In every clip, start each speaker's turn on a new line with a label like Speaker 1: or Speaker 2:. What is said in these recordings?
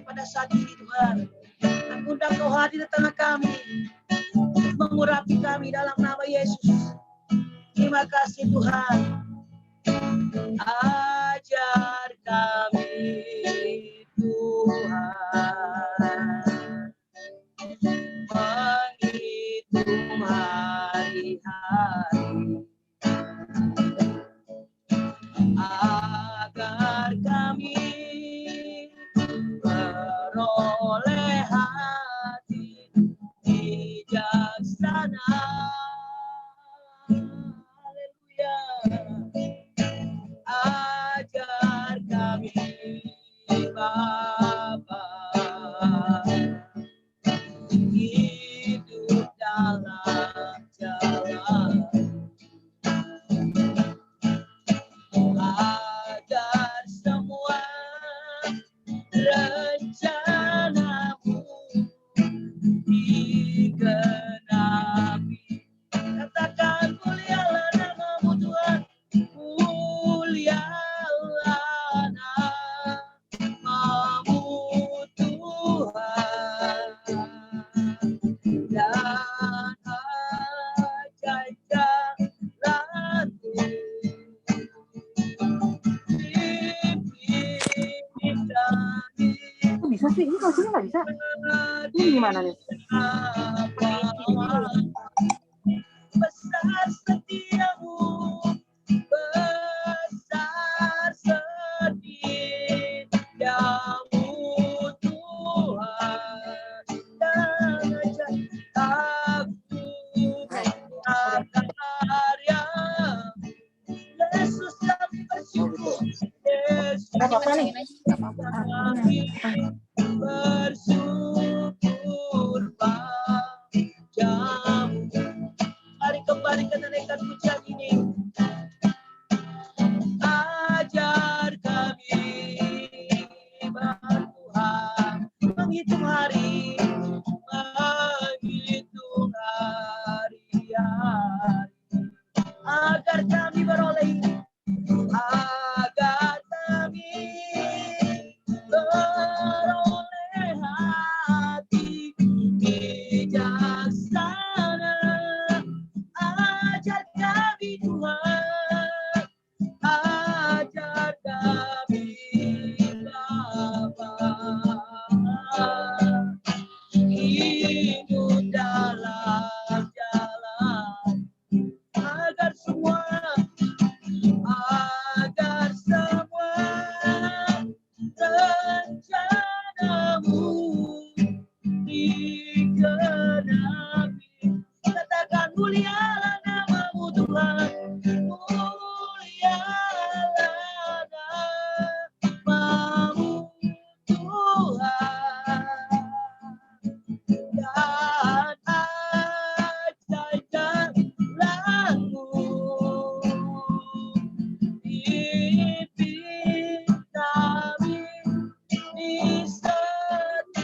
Speaker 1: pada saat ini Tuhan. Aku undang Kau hadir di tengah kami, mengurapi kami dalam nama Yesus. Terima kasih Tuhan. Ajar kami Tuhan menghitung hari-hari, agar kami beroleh hati bijaksana. Haleluya. Ajar kami Bapa hidup dalam jalan, agar semua rencanamu digenapi. Katakan mulialah namamu Tuhan, mulialah namamu Tuhan, dan ajaib jalanmu dipimpin kami.
Speaker 2: Kok bisa sih? Ini kalau sini nggak bisa. Ini gimana nih?
Speaker 1: Besar setiamu, besar setiamu Tuhan, dan ajaib aku berkarya. Yesus kami bersyukur, Yesus kami bersyukur padamu. Mari kembali ke naikkan pujian ini. Ajar kami Tuhan menghitung hari, agar kami beroleh, agar kami beroleh hati bijaksana. Ajar kami Tuhan, ajar kami Bapa hidup dalam jalan, agar semua rencanamu digenapi. Katakan mulialah namamu Tuhan, mulialah namamu Tuhan, dan ajaib jalanmu pimpin kami di setiap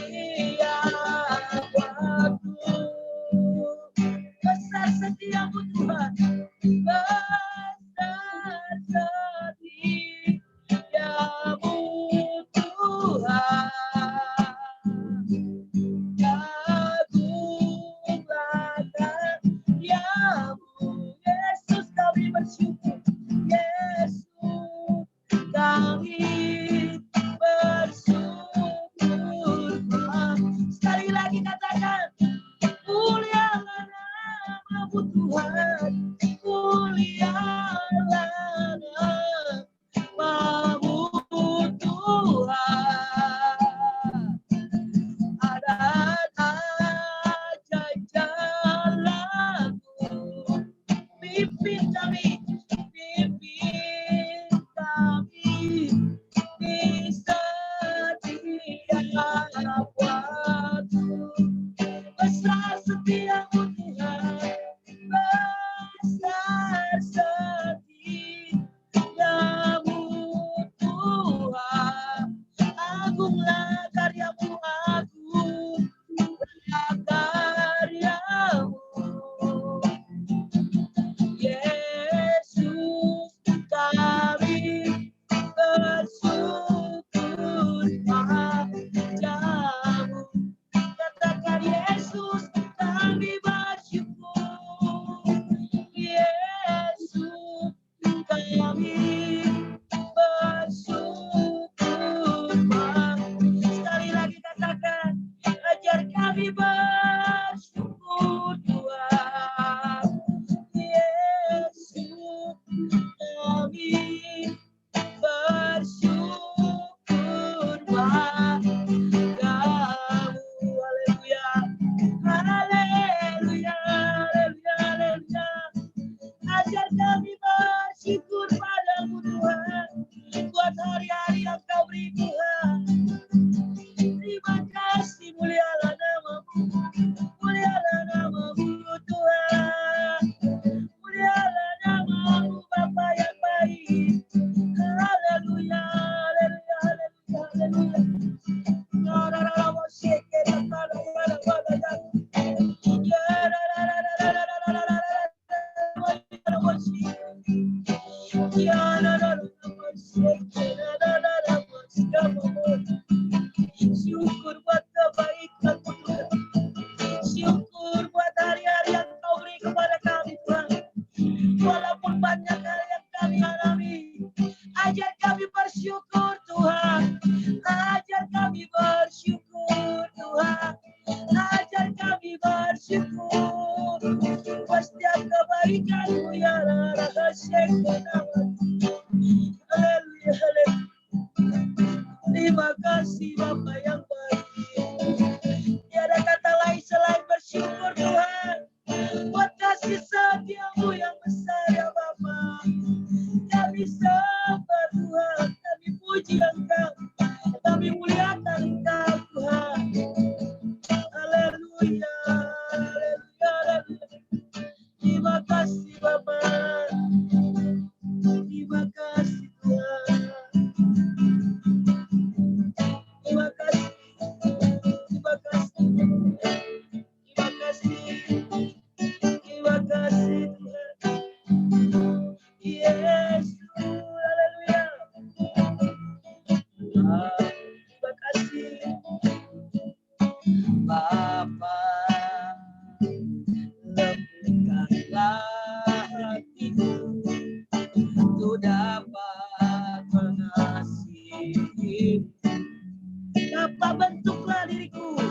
Speaker 1: Bapa bentuklah diriku,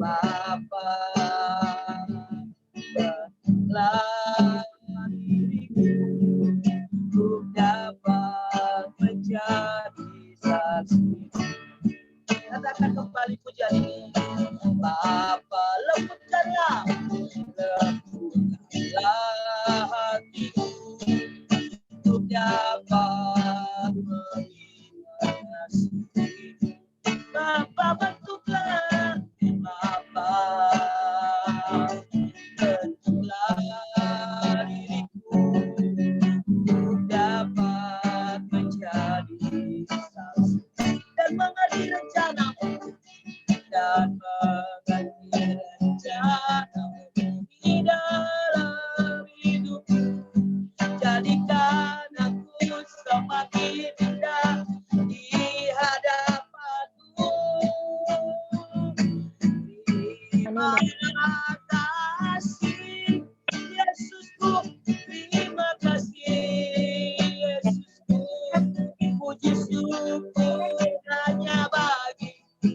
Speaker 1: Bapa bentuklah diriku untuk dapat menjadi saksi. Katakan kembali pujian ini. Bapa lembutkanlah hatiku untuk dapat mengasihi. Bapa bentuklah, Bapa bentuklah diriku untuk dapat menjadi saksi dan mengerti rencanamu di dalam hidupku. Jadikan aku semakin indah di hadapanmu. Terima kasih Yesusku, terima kasih Yesusku. Puji syukur hanya bagi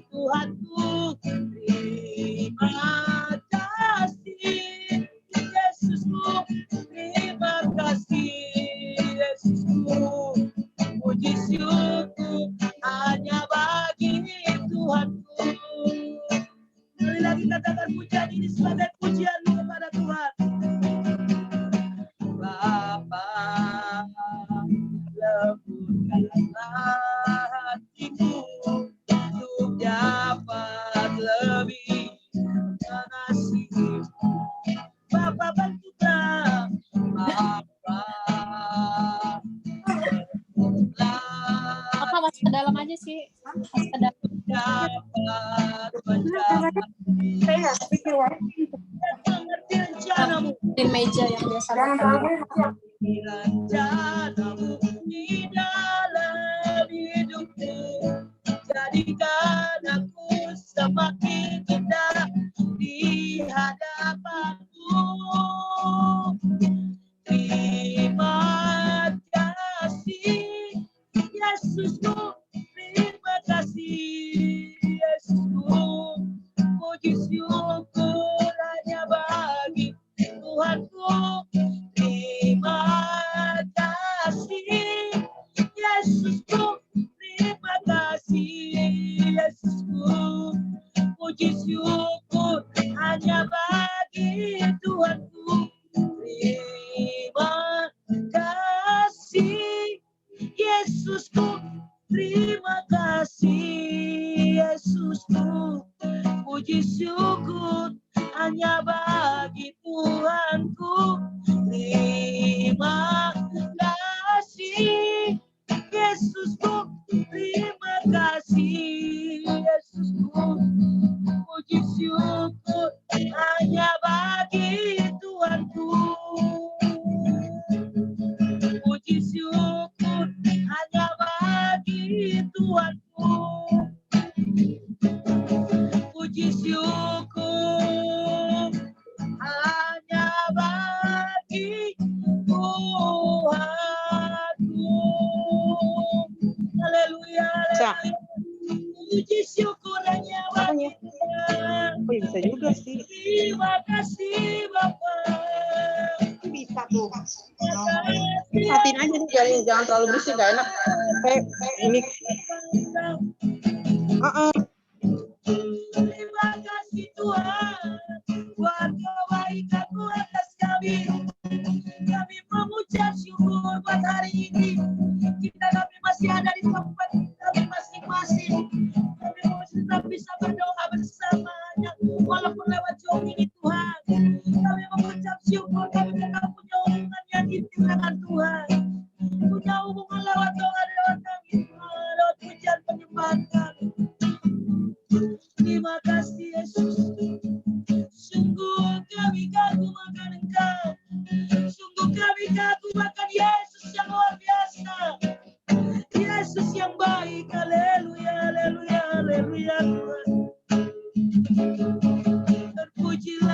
Speaker 1: Tuhanku. Terima kasih Yesusku, terima kasih Yesusku. Puji syukur hanya bagi Tuhanku. Sekali lagi katakan pujian ini sebagai pujian kepada Tuhan. Bapa lembutkanlah hatiku untuk dapat lebih mengasihi. Bapa bentuklah, Bapa bentuklah.
Speaker 3: Apa masuk ke dalam aja sih? Masuk ke dalam.
Speaker 1: Dapat menjadi
Speaker 2: Saya pikir
Speaker 1: dan mengerti rencanamu.
Speaker 3: Di meja yang biasa.
Speaker 2: jangan terlalu
Speaker 1: Rencanamu di dalam hidupku. Jadikan aku semakin indah di hadapanmu. Terima kasih Yesusku, terima kasih Yesusku. Puji syukur hanya bagi Tuhanku. Terima kasih Yesusku, terima kasih Yesusku. Puji syukur hanya bagi Tuhanku. Terima kasih Yesusku, terima kasih Yesusku. Puji syukur hanya bagi Tuhanku. Terima kasih Yesusku, terima kasih Yesusku. Puji syukur hanya bagi Tuhanku. Puji syukur hanya bagi Tuhanku. Puji syukur hanya bagi Tuhanku. Haleluya. Puji syukur hanya bagi Tuhan.
Speaker 2: Oh, bisa juga sih.
Speaker 1: Terima kasih Bapa.
Speaker 2: Bisa tuh.
Speaker 4: Matiin aja nih, jangan terlalu berisik, gak enak. Kayak ini.
Speaker 1: Terima kasih Tuhan buat kebaikan-Mu atas kami. Kami mengucap syukur buat hari ini. Kami masih ada di tempat kami masing-masing. Kami masih tetap bisa berdoa bersamanya walaupun lewat jauh ini Tuhan. Kami mengucap syukur kami tetap punya hubungan yang intim dengan Tuhan. Punya hubungan lewat doa, lewat tangis, lewat pujian penyembahan kami. Terima kasih Yesus. Sungguh kami kagum akan Engkau. Sungguh kami kagum akan Yesus yang luar biasa. Yesus yang baik. Haleluya, haleluya, haleluya Tuhan. Terpujilah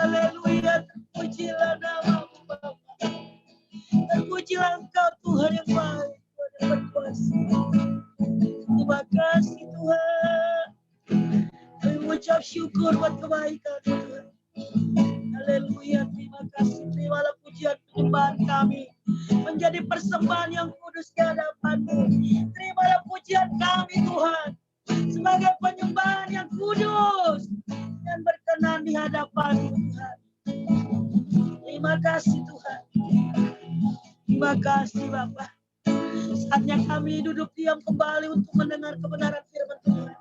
Speaker 1: Haleluya, terpujilah namamu Bapa. Terpujilah Engkau Tuhan yang baik, Tuhan yang berkuasa. Terima kasih Tuhan. Kami mengucap syukur buat kebaikan Tuhan. Haleluya, terima kasih. Terimalah pujian penyembahan kami menjadi persembahan yang kudus di hadapan-Mu. Terimalah pujian kami Tuhan sebagai penyembahan yang kudus dan berkenan di hadapan-Mu Tuhan. Terima kasih Tuhan. Terima kasih Bapa. Saatnya kami duduk diam kembali untuk mendengar kebenaran firman Tuhan.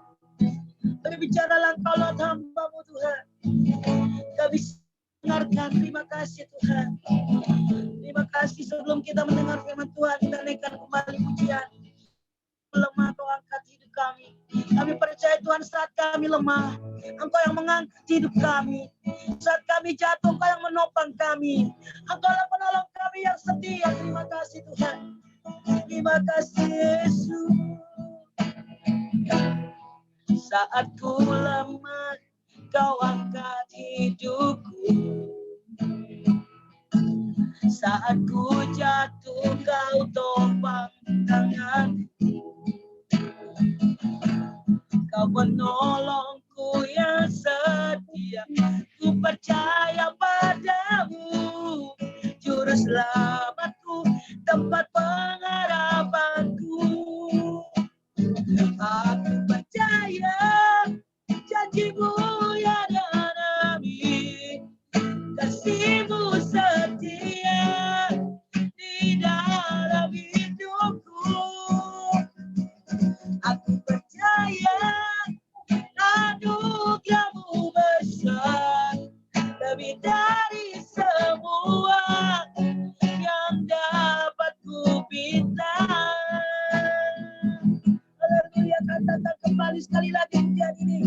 Speaker 1: Berbicaralah Engkau lewat hamba-Mu Tuhan. Kami dengarkan. Terima kasih Tuhan. Terima kasih. Sebelum kita mendengar firman Tuhan, kita naikkan kembali pujian. Lemah Kau angkat hidup kami. Kami percaya Tuhan, saat kami lemah, Engkau yang mengangkat hidup kami. Saat kami jatuh, Engkau yang menopang kami. Engkaulah penolong kami yang setia. Terima kasih Tuhan. Terima kasih Yesus. Saat ku lemah, Kau angkat hidupku. Saat ku jatuh, Kau topang tanganku. Kau penolongku yang setia. Ku percaya padamu, Juru selamatku, tempat pengharapanku. Aku percaya janji-Mu ya dan amin. Kasih-Mu setia di dalam hidupku. Aku percaya anugerah-Mu besar, lebih dari semua yang dapat ku minta. Haleluya, katakan kembali sekali lagi pujian ini.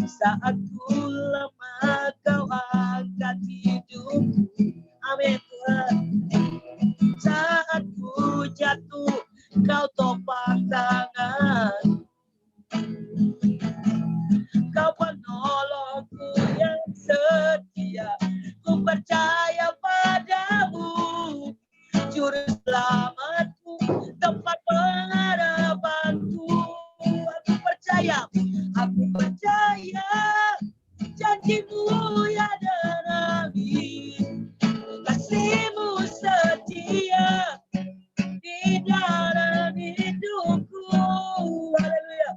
Speaker 1: Saat ku lemah, Kau angkat hidupku. Amin Tuhan. Saat ku jatuh, Kau topang tangan. Kau penolongku yang setia. Ku percaya padamu, Juru selamatku, tempat pengharapanku. Aku percaya janji-Mu ya dan amin. Kasih-Mu setia di dalam hidupku. Haleluya.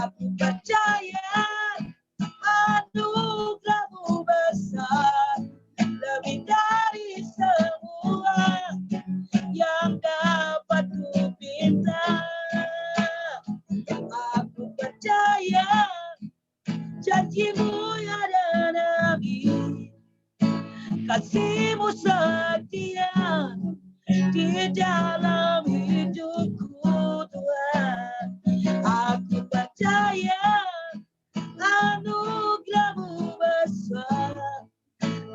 Speaker 1: Aku percaya anugerah-Mu besar, lebih dari semua yang dapat ku minta. Aku percaya janji-Mu ya dan amin. Kasih-Mu setia di dalam hidupku Tuhan. Aku percaya anugerah-Mu besar,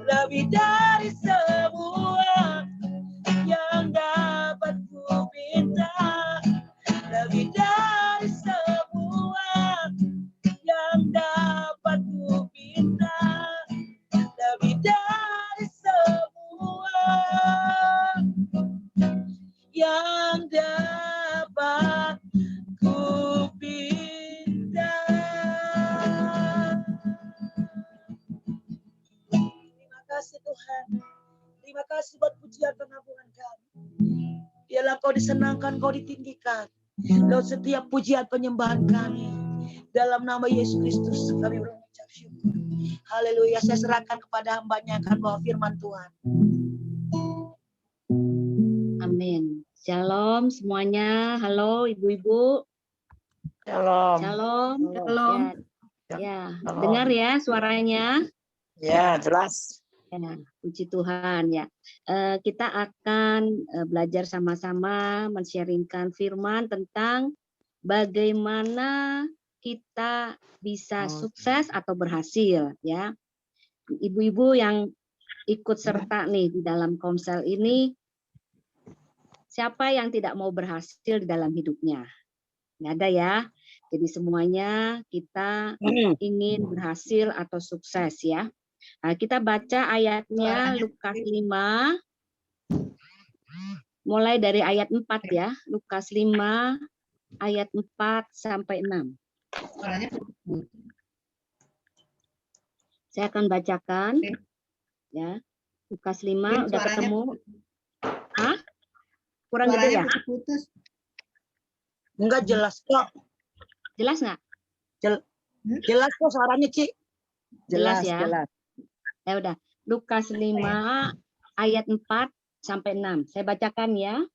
Speaker 1: lebih dari semua yang dapat ku minta. Lebih dari semua yang dapat ku minta. Lebih dari semua yang dapat ku minta. Terima kasih Tuhan. Terima kasih buat pujian pengampunan kami. Biarlah Kau disenangkan, Kau ditinggikan lewat setiap pujian penyembahan kami. Dalam nama Yesus Kristus kami berucap syukur. Haleluya. Saya serahkan kepada hamba-Nya akan bawa firman Tuhan.
Speaker 5: Amin. Shalom semuanya. Halo ibu-ibu.
Speaker 6: Shalom.
Speaker 5: Shalom.
Speaker 3: Shalom.
Speaker 5: Ya,
Speaker 6: Shalom.
Speaker 5: dengar ya suaranya.
Speaker 6: Ya, jelas.
Speaker 5: Ya, puji Tuhan ya. Kita akan belajar sama-sama men-sharingkan firman tentang bagaimana kita bisa sukses atau berhasil ya. Ibu-ibu yang ikut serta nih di dalam komsel ini, siapa yang tidak mau berhasil di dalam hidupnya? Nggak ada ya. Jadi semuanya kita ingin berhasil atau sukses ya. Nah, kita baca ayatnya Lukas 5 mulai dari ayat 4 ya. Lukas 5 ayat 4 sampai 6. Saya akan bacakan ya. Lukas 5 udah ketemu? Hah? Kurang gede ya?
Speaker 6: Enggak jelas kok.
Speaker 5: Jelas nggak?
Speaker 6: Jelas kok suaranya, Ci.
Speaker 5: Jelas ya. Ya udah. Lukas 5 ayat 4 sampai 6. Saya bacakan ya.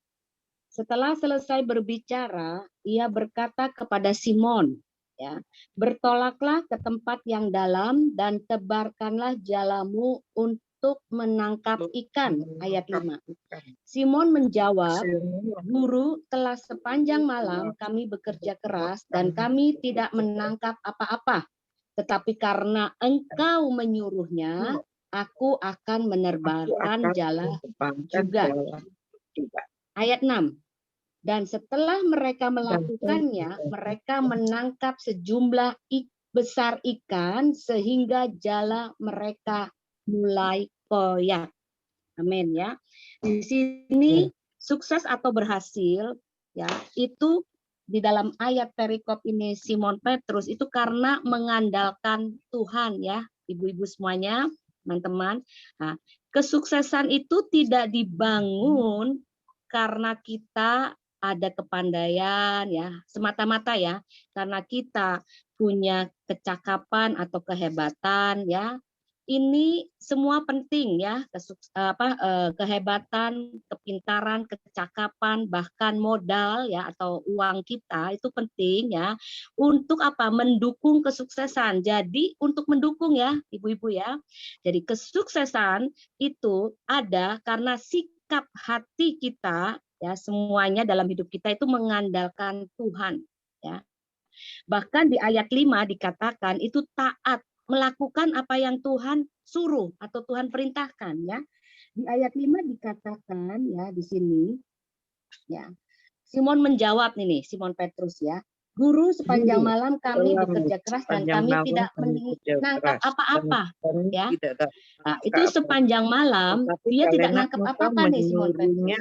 Speaker 5: Setelah selesai berbicara, ia berkata kepada Simon, ya, bertolaklah ke tempat yang dalam dan tebarkanlah jalamu untuk menangkap ikan. Ayat 5. Simon menjawab, Guru, telah sepanjang malam kami bekerja keras dan kami tidak menangkap apa-apa. Tetapi karena engkau menyuruhnya, aku akan menerbangkan jala juga. Ayat 6. Dan setelah mereka melakukannya, mereka menangkap sejumlah besar ikan sehingga jala mereka mulai koyak. Amin ya. Di sini sukses atau berhasil ya, itu di dalam ayat perikop ini Simon Petrus itu karena mengandalkan Tuhan ya, ibu-ibu semuanya, teman-teman. Nah, kesuksesan itu tidak dibangun karena kita ada kepandaian ya, semata-mata ya, karena kita punya kecakapan atau kehebatan ya. Ini semua penting ya, kehebatan, kepintaran, kecakapan, bahkan modal ya atau uang kita itu penting ya untuk apa? Mendukung kesuksesan. Jadi untuk mendukung ya, ibu-ibu ya. Jadi kesuksesan itu ada karena sikap hati kita ya, semuanya dalam hidup kita itu mengandalkan Tuhan ya. Bahkan di ayat 5 dikatakan itu taat, melakukan apa yang Tuhan suruh atau Tuhan perintahkan ya. Di ayat 5 dikatakan ya di sini ya. Simon menjawab nih Simon Petrus ya. Guru, sepanjang malam kami bekerja keras dan kami tidak menangkap apa-apa ya. Nah, itu sepanjang malam dia tidak nangkap apa-apa nih Simon Petrus.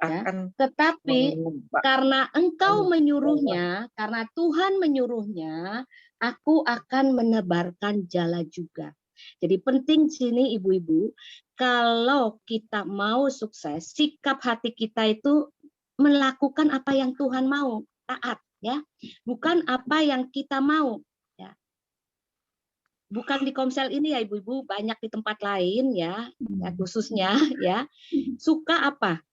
Speaker 5: Ya. Tetapi karena engkau menyuruhnya, karena Tuhan menyuruhnya, aku akan menebarkan jala juga. Jadi penting sini ibu-ibu, kalau kita mau sukses, sikap hati kita itu melakukan apa yang Tuhan mau, taat ya, bukan apa yang kita mau ya. Bukan di Komsel ini ya ibu-ibu, banyak di tempat lain ya, ya khususnya ya, suka apa?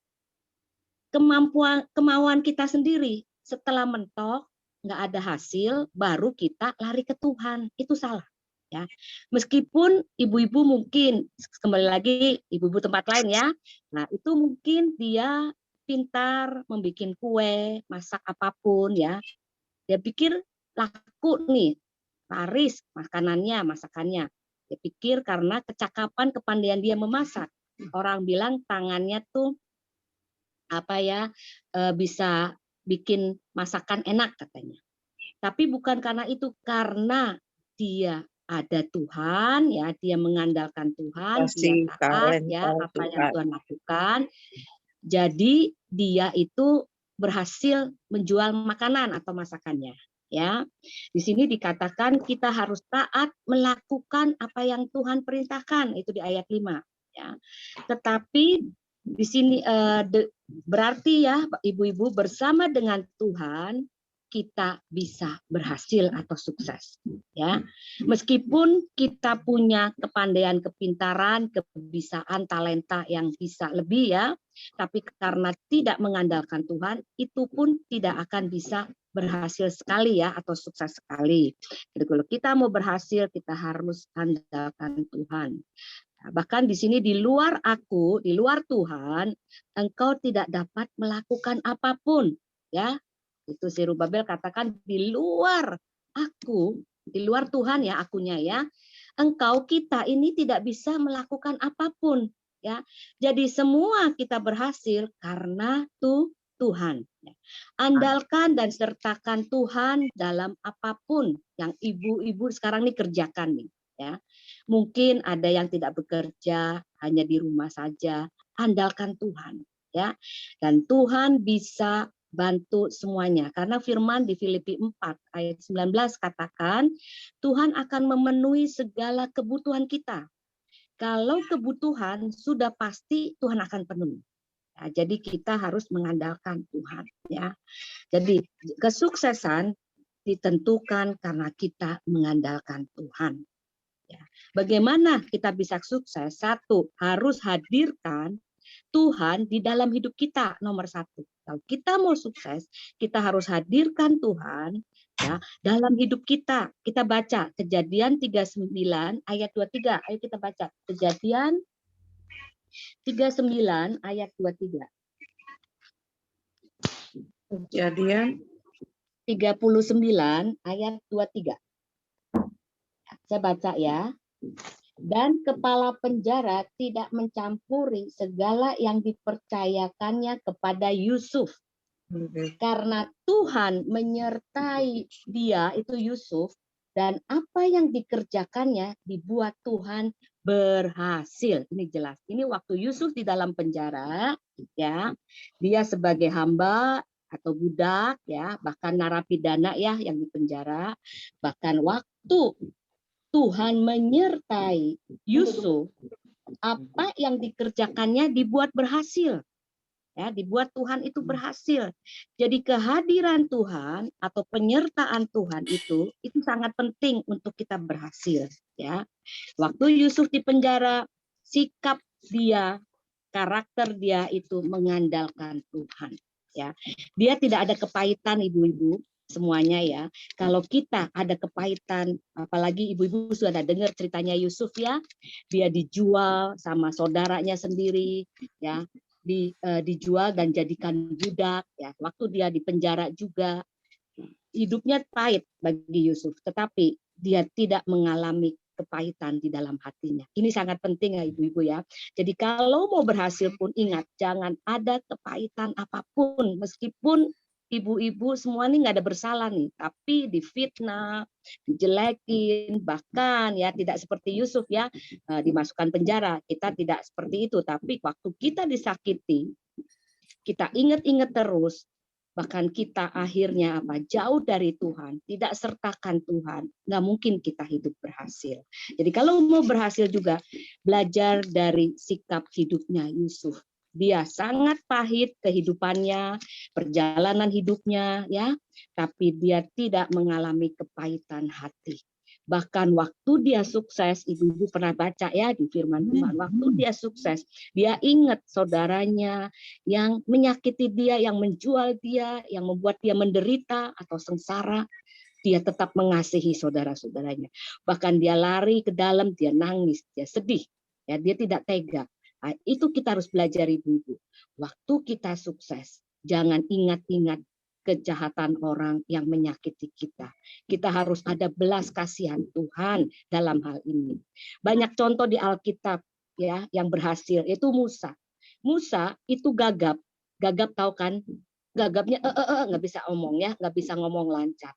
Speaker 5: Kemauan kita sendiri. Setelah mentok nggak ada hasil, baru kita lari ke Tuhan. Itu salah ya. Meskipun ibu-ibu mungkin kembali lagi ibu-ibu tempat lain ya, nah itu mungkin dia pintar membuat kue, masak apapun ya, dia pikir laku nih, laris makanannya, masakannya. Dia pikir karena kecakapan, kepandaian dia memasak. Orang bilang tangannya tuh apa ya, bisa bikin masakan enak katanya. Tapi bukan karena itu, karena dia ada Tuhan ya, dia mengandalkan Tuhan, dia taat ya apa yang Tuhan lakukan. Jadi dia itu berhasil menjual makanan atau masakannya ya. Di sini dikatakan kita harus taat melakukan apa yang Tuhan perintahkan, itu di ayat 5 ya. Tetapi di sini berarti ya ibu-ibu, bersama dengan Tuhan kita bisa berhasil atau sukses ya. Meskipun kita punya kepandaian, kepintaran, kebisaan, talenta yang bisa lebih ya, tapi karena tidak mengandalkan Tuhan, itu pun tidak akan bisa berhasil sekali ya atau sukses sekali. Jadi kalau kita mau berhasil, kita harus andalkan Tuhan. Bahkan di sini di luar aku, di luar Tuhan, engkau tidak dapat melakukan apapun ya. Itu Zerubabel katakan di luar aku, di luar Tuhan ya akunya ya. Engkau, kita ini tidak bisa melakukan apapun ya. Jadi semua kita berhasil karena Tuhan. Andalkan dan sertakan Tuhan dalam apapun yang ibu-ibu sekarang ini kerjakan nih ya. Mungkin ada yang tidak bekerja, hanya di rumah saja. Andalkan Tuhan, ya. Dan Tuhan bisa bantu semuanya. Karena firman di Filipi 4 ayat 19 katakan, Tuhan akan memenuhi segala kebutuhan kita. Kalau kebutuhan sudah pasti Tuhan akan penuhi. Ya, jadi kita harus mengandalkan Tuhan, ya. Jadi kesuksesan ditentukan karena kita mengandalkan Tuhan. Ya. Bagaimana kita bisa sukses? Satu, harus hadirkan Tuhan di dalam hidup kita, nomor satu. Kalau kita mau sukses, kita harus hadirkan Tuhan, ya, dalam hidup kita. Kita baca Kejadian 39 ayat 23. Ayo kita baca Kejadian 39 ayat 23.
Speaker 4: Kejadian
Speaker 5: 39 ayat 23. Saya baca ya. Dan kepala penjara tidak mencampuri segala yang dipercayakannya kepada Yusuf. Karena Tuhan menyertai dia, itu Yusuf, dan apa yang dikerjakannya dibuat Tuhan berhasil. Ini jelas. Ini waktu Yusuf di dalam penjara, ya. Dia sebagai hamba atau budak, ya, bahkan narapidana ya yang di penjara. Bahkan waktu Tuhan menyertai Yusuf, apa yang dikerjakannya dibuat berhasil. Ya, dibuat Tuhan itu berhasil. Jadi kehadiran Tuhan atau penyertaan Tuhan itu sangat penting untuk kita berhasil, ya. Waktu Yusuf di penjara, sikap dia, karakter dia itu mengandalkan Tuhan, ya. Dia tidak ada kepahitan, ibu-ibu semuanya, ya. Kalau kita ada kepahitan, apalagi ibu-ibu sudah dengar ceritanya Yusuf, ya. Dia dijual sama saudaranya sendiri, ya. Dijual dan jadikan budak, ya. Waktu dia di penjara juga hidupnya pahit bagi Yusuf, tetapi dia tidak mengalami kepahitan di dalam hatinya. Ini sangat penting ya ibu-ibu, ya. Jadi kalau mau berhasil pun ingat, jangan ada kepahitan apapun, meskipun ibu-ibu semua ini nggak ada bersalah nih, tapi difitnah, dijelekin, bahkan ya tidak seperti Yusuf, ya, dimasukkan penjara. Kita tidak seperti itu, tapi waktu kita disakiti, kita ingat-ingat terus, bahkan kita akhirnya jauh dari Tuhan, tidak sertakan Tuhan, nggak mungkin kita hidup berhasil. Jadi kalau mau berhasil juga belajar dari sikap hidupnya Yusuf. Dia sangat pahit kehidupannya, perjalanan hidupnya, ya, tapi dia tidak mengalami kepahitan hati. Bahkan waktu dia sukses, ibu-ibu pernah baca ya di firman Tuhan, waktu dia sukses, dia ingat saudaranya yang menyakiti dia, yang menjual dia, yang membuat dia menderita atau sengsara, dia tetap mengasihi saudara-saudaranya. Bahkan dia lari ke dalam, dia nangis, dia sedih, ya, dia tidak tega. Nah, itu kita harus belajar ibu-ibu. Waktu kita sukses, jangan ingat-ingat kejahatan orang yang menyakiti kita. Kita harus ada belas kasihan Tuhan dalam hal ini. Banyak contoh di Alkitab, ya, yang berhasil, yaitu Musa. Musa itu gagap. Gagap tahu kan? Gagapnya nggak bisa omong, ya, nggak bisa ngomong lancar.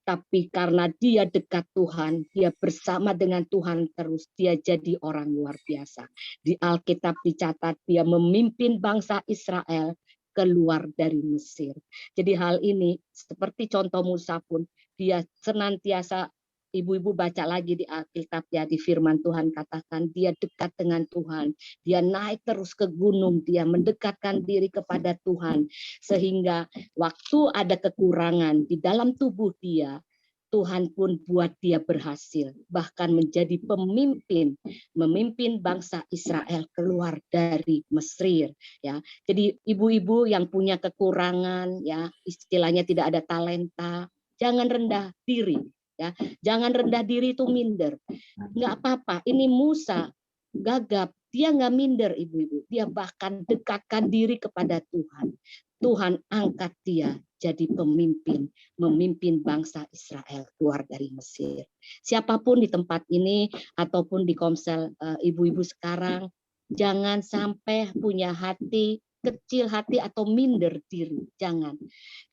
Speaker 5: Tapi karena dia dekat Tuhan, dia bersama dengan Tuhan terus, dia jadi orang luar biasa. Di Alkitab dicatat dia memimpin bangsa Israel keluar dari Mesir. Jadi hal ini seperti contoh Musa pun, dia senantiasa, ibu-ibu baca lagi di Alkitab, ya, di firman Tuhan katakan dia dekat dengan Tuhan. Dia naik terus ke gunung, dia mendekatkan diri kepada Tuhan. Sehingga waktu ada kekurangan di dalam tubuh dia, Tuhan pun buat dia berhasil. Bahkan menjadi pemimpin, memimpin bangsa Israel keluar dari Mesir. Ya. Jadi ibu-ibu yang punya kekurangan, ya, istilahnya tidak ada talenta, jangan rendah diri. Ya, jangan rendah diri itu minder, nggak apa-apa. Ini Musa gagap, dia nggak minder ibu-ibu, dia bahkan dekatkan diri kepada Tuhan. Tuhan angkat dia jadi pemimpin, memimpin bangsa Israel keluar dari Mesir. Siapapun di tempat ini ataupun di Komsel ibu-ibu sekarang, jangan sampai punya hati kecil hati atau minder diri, jangan.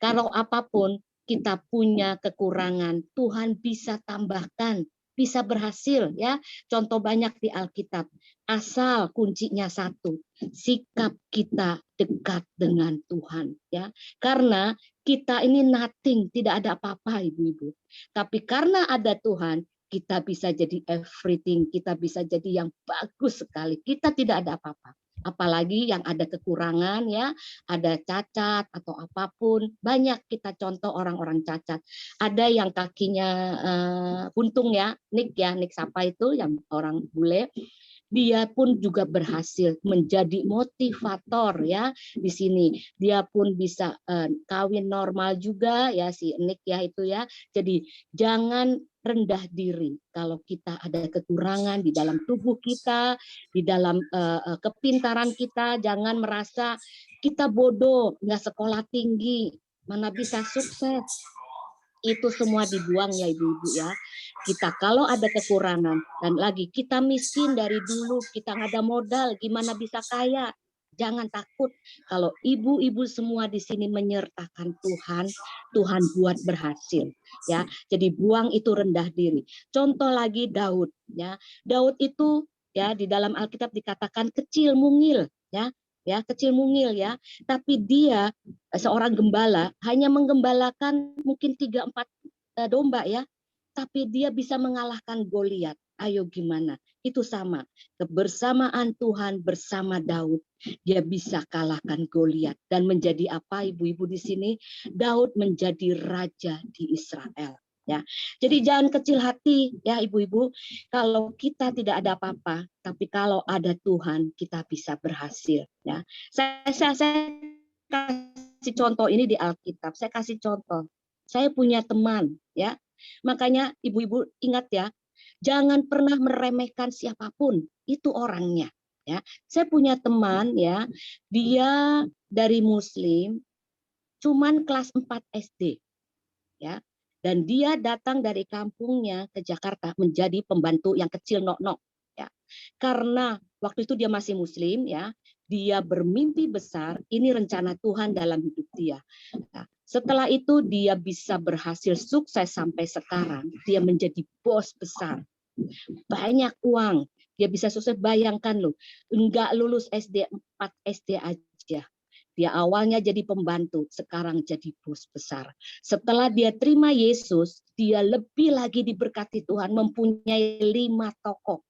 Speaker 5: Kalau apapun kita punya kekurangan, Tuhan bisa tambahkan bisa berhasil ya. Contoh banyak di Alkitab. Asal kuncinya satu, sikap kita dekat dengan Tuhan ya. Karena kita ini nothing, tidak ada apa-apa ibu-ibu. Tapi karena ada Tuhan, kita bisa jadi everything, kita bisa jadi yang bagus sekali. Kita tidak ada apa-apa. Apalagi yang ada kekurangan ya, ada cacat atau apapun. Banyak kita contoh orang-orang cacat. Ada yang kakinya buntung ya, Nick Sapa itu yang orang bule. Dia pun juga berhasil menjadi motivator ya di sini. Dia pun bisa kawin normal juga ya si Nick ya itu ya. Jadi jangan rendah diri kalau kita ada kekurangan di dalam tubuh kita, di dalam kepintaran kita. Jangan merasa kita bodoh, nggak sekolah tinggi, mana bisa sukses. Itu semua dibuang ya ibu-ibu ya. Kita kalau ada kekurangan dan lagi kita miskin dari dulu, kita nggak ada modal, gimana bisa kaya? Jangan takut kalau ibu-ibu semua di sini menyertakan Tuhan, Tuhan buat berhasil ya. Jadi buang itu rendah diri. Contoh lagi Daud ya. Daud itu ya di dalam Alkitab dikatakan kecil mungil ya. Ya, kecil mungil ya. Tapi dia seorang gembala hanya menggembalakan mungkin 3-4 domba ya. Tapi dia bisa mengalahkan Goliat. Ayo gimana? Itu sama. Kebersamaan Tuhan bersama Daud. Dia bisa kalahkan Goliat. Dan menjadi apa ibu-ibu di sini? Daud menjadi raja di Israel. Ya, jadi jangan kecil hati ya ibu-ibu. Kalau kita tidak ada apa-apa, tapi kalau ada Tuhan kita bisa berhasil. Ya, saya kasih contoh ini di Alkitab. Saya kasih contoh. Saya punya teman ya. Makanya ibu-ibu ingat ya, jangan pernah meremehkan siapapun, itu orangnya ya. Saya punya teman ya, dia dari Muslim cuman kelas 4 SD ya. Dan dia datang dari kampungnya ke Jakarta menjadi pembantu yang kecil nok-nok ya. Karena waktu itu dia masih Muslim ya, dia bermimpi besar, ini rencana Tuhan dalam hidup dia. Nah, setelah itu dia bisa berhasil sukses sampai sekarang. Dia menjadi bos besar. Banyak uang. Dia bisa sukses, bayangkan loh. Enggak lulus SD 4 SD aja. Dia awalnya jadi pembantu, sekarang jadi bos besar. Setelah dia terima Yesus, dia lebih lagi diberkati Tuhan, mempunyai 5 toko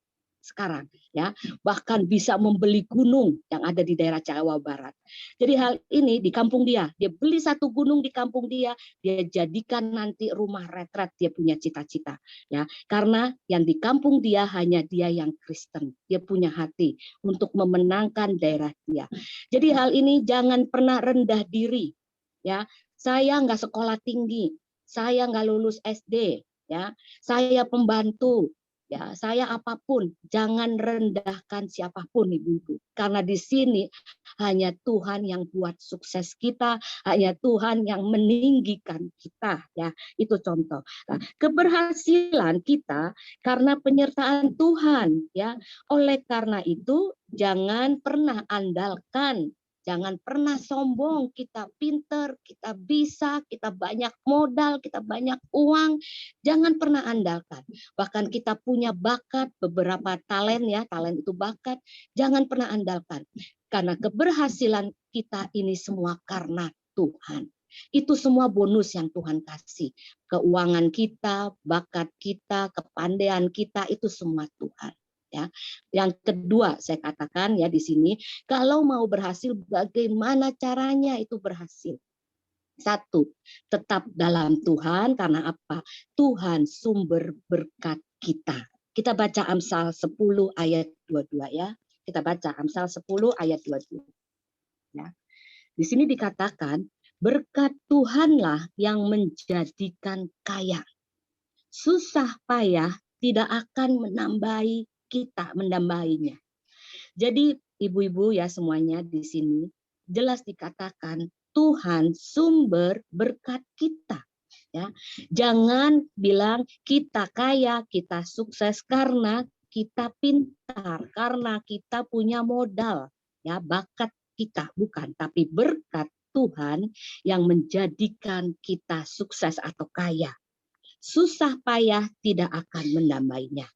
Speaker 5: sekarang ya, bahkan bisa membeli gunung yang ada di daerah Jawa Barat. Jadi hal ini di kampung dia beli 1 gunung di kampung dia jadikan nanti rumah retret. Dia punya cita-cita ya, karena yang di kampung dia hanya dia yang Kristen. Dia punya hati untuk memenangkan daerah dia. Jadi hal ini jangan pernah rendah diri ya. Saya nggak sekolah tinggi, saya nggak lulus SD ya, saya pembantu ya, saya apapun. Jangan rendahkan siapapun ibu-ibu, karena di sini hanya Tuhan yang buat sukses kita, hanya Tuhan yang meninggikan kita ya. Itu contoh. Nah, keberhasilan kita karena penyertaan Tuhan ya. Oleh karena itu jangan pernah andalkan, jangan pernah sombong, kita pinter, kita bisa, kita banyak modal, kita banyak uang. Jangan pernah andalkan. Bahkan kita punya bakat, beberapa talent ya, talent itu bakat. Jangan pernah andalkan. Karena keberhasilan kita ini semua karena Tuhan. Itu semua bonus yang Tuhan kasih. Keuangan kita, bakat kita, kepandaian kita, itu semua Tuhan. Ya. Yang kedua saya katakan ya di sini, kalau mau berhasil bagaimana caranya itu berhasil? 1, tetap dalam Tuhan, karena apa? Tuhan sumber berkat kita. Kita baca Amsal 10 ayat 22 ya. Kita baca Amsal 10 ayat 22. Ya. Di sini dikatakan berkat Tuhanlah yang menjadikan kaya. Susah payah tidak akan menambahinya. Jadi ibu-ibu ya semuanya di sini jelas dikatakan Tuhan sumber berkat kita ya. Jangan bilang kita kaya, kita sukses karena kita pintar, karena kita punya modal ya, bakat kita bukan, tapi berkat Tuhan yang menjadikan kita sukses atau kaya. susah payah tidak akan menambahnya.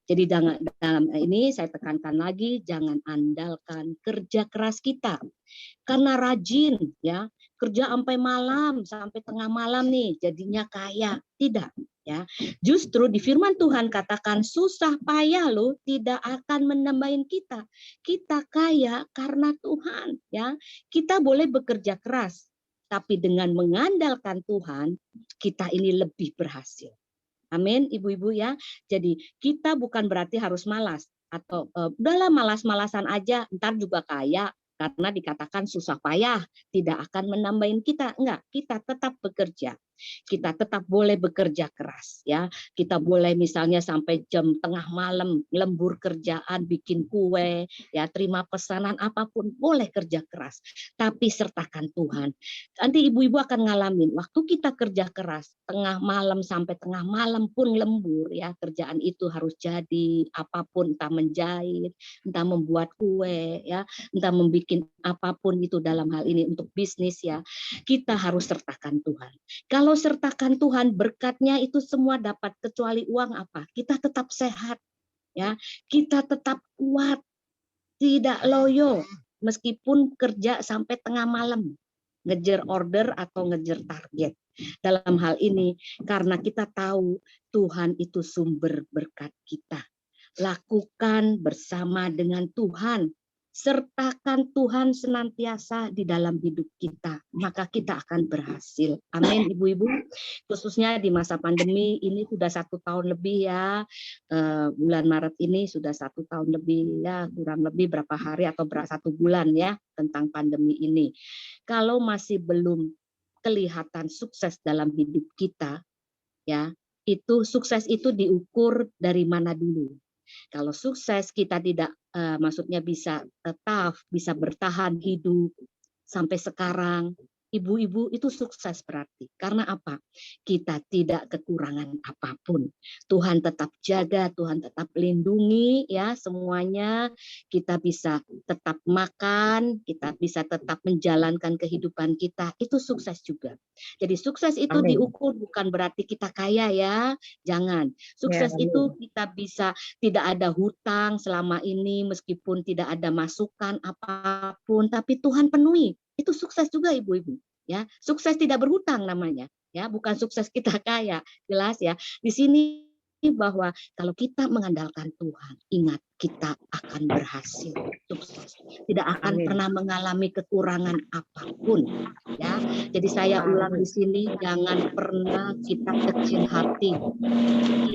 Speaker 5: Jadi dalam ini saya tekankan lagi, jangan andalkan kerja keras kita. Karena rajin ya, kerja sampai malam, sampai tengah malam nih jadinya kaya. Tidak ya. Justru di firman Tuhan katakan susah payah loh tidak akan menambahin kita. Kita kaya karena Tuhan ya. Kita boleh bekerja keras, tapi dengan mengandalkan Tuhan, kita ini lebih berhasil. Amin, ibu-ibu ya. Jadi kita bukan berarti harus malas atau udahlah malas-malasan aja, ntar juga kaya karena dikatakan susah payah tidak akan menambahin kita. Enggak, kita tetap bekerja. Kita tetap boleh bekerja keras ya. Kita boleh misalnya sampai jam tengah malam lembur kerjaan, bikin kue, ya terima pesanan apapun, boleh kerja keras. Tapi sertakan Tuhan. Nanti ibu-ibu akan ngalamin waktu kita kerja keras, tengah malam sampai tengah malam pun lembur ya, kerjaan itu harus jadi apapun, entah menjahit, entah membuat kue ya, entah membuat apapun itu dalam hal ini untuk bisnis ya. Kita harus sertakan Tuhan. Kalau sertakan Tuhan, berkatnya itu semua dapat, kecuali uang apa? Kita tetap sehat, ya. Kita tetap kuat, tidak loyo, meskipun kerja sampai tengah malam, ngejar order atau ngejar target. Dalam hal ini, karena kita tahu Tuhan itu sumber berkat kita. Lakukan bersama dengan Tuhan. Sertakan Tuhan senantiasa di dalam hidup kita, maka kita akan berhasil. Amin, ibu-ibu. Khususnya di masa pandemi ini sudah 1 tahun lebih ya, bulan Maret ini sudah 1 tahun lebih ya, kurang lebih berapa hari atau 1 bulan ya tentang pandemi ini. Kalau masih belum kelihatan sukses dalam hidup kita, ya itu sukses itu diukur dari mana dulu. Kalau sukses kita tidak, maksudnya bisa tetap, bisa bertahan hidup sampai sekarang, ibu-ibu itu sukses berarti. Karena apa? Kita tidak kekurangan apapun. Tuhan tetap jaga, Tuhan tetap lindungi ya semuanya. Kita bisa tetap makan, kita bisa tetap menjalankan kehidupan kita. Itu sukses juga. Jadi sukses itu
Speaker 4: Amin.
Speaker 5: diukur bukan berarti kita kaya ya. Jangan. Sukses
Speaker 4: Ya,
Speaker 5: itu kita bisa tidak ada hutang selama ini meskipun tidak ada masukan apapun, tapi Tuhan penuhi. Itu sukses juga ibu-ibu ya. Sukses tidak berhutang namanya ya, bukan sukses kita kaya. Jelas ya. Di sini bahwa kalau kita mengandalkan Tuhan, ingat kita akan berhasil sukses. Tidak akan
Speaker 4: Amin.
Speaker 5: pernah mengalami kekurangan apapun ya. Jadi saya ulang di sini, jangan pernah kita kecil hati.